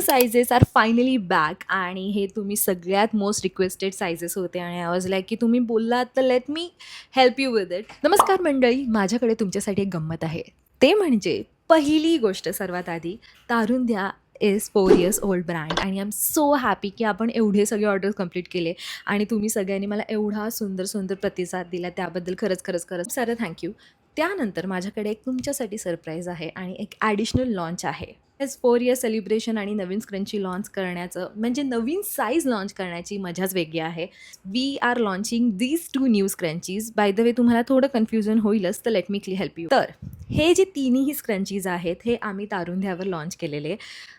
Sizes R finally back आणि हे तुम्ही सगळ्यात मोस्ट रिक्वेस्टेड साइजेस होते आणि आय वॉज लाईक की तुम्ही बोललात तर let me help you with it. नमस्कार मंडळी, माझ्याकडे तुमच्यासाठी एक गंमत आहे. ते म्हणजे पहिली गोष्ट सर्वात आधी, तारुंध्या इज 4 years ओल्ड ब्रँड आणि आय एम सो हॅपी की आपण एवढे सगळे ऑर्डर्स कंप्लीट केले आणि तुम्ही सगळ्यांनी मला एवढा सुंदर सुंदर प्रतिसाद दिला त्याबद्दल खरंच खरंच खरंच सारं थँक्यू. त्यानंतर माझ्याकडे एक तुमच्यासाठी सरप्राईज आहे आणि एक ॲडिशनल लॉन्च आहे. 4 year सेलिब्रेशन आणि नवीन स्क्रंची लॉन्च करण्याचं म्हणजे नवीन साईज लॉन्च करण्याची मजाच वेगळी आहे. We are launching these 2 new scrunchies. By the way तुम्हाला थोडं कन्फ्युजन होईलच, तर लेट मी हेल्प यू. तर हे जे तिन्ही स्क्रंचीज आहेत हे आम्ही तारुंध्यावर लॉन्च केलेले.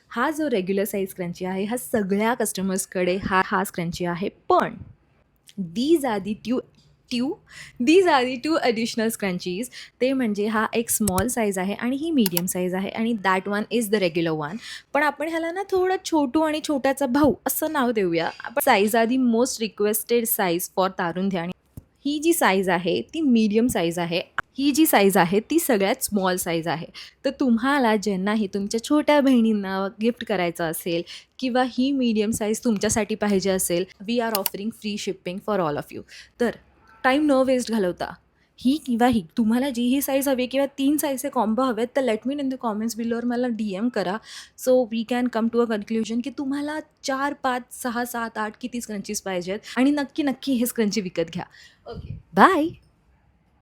हा जो रेग्युलर साईज स्क्रंची आहे हा सगळ्या कस्टमर्सकडे हा स्क्रंची आहे, पण these are the these are the 2 additional scrunchies. ते म्हणजे हा एक स्मॉल साईज आहे आणि ही मीडियम साईज आहे आणि that one is the regular one. पण आपण ह्याला ना थोडं छोटू आणि छोट्याचा भाऊ असं नाव देऊया. आपण size are the most requested size for तारुंध्या आणि ही जी साईज आहे ती मीडियम साईज आहे. ही जी साईज आहे ती सगळ्यात स्मॉल साईज आहे. तर तुम्हाला ज्यांनाही तुमच्या छोट्या बहिणींना गिफ्ट करायचं असेल किंवा ही मीडियम साईज तुमच्यासाठी पाहिजे असेल, we are offering free shipping for all of you. तर टाईम न वेस्ट घालवता ही किंवा ही तुम्हाला जी ही साईज हवी किंवा 3 साईजचे कॉम्बो हवेत तर let me in the comments बिलोवर मला DM करा. So we can come to a conclusion की तुम्हाला 4, 5, 6, 7, 8 किती स्क्रंचीज पाहिजेत आणि नक्की नक्की हे स्क्रंची विकत घ्या. Okay, bye.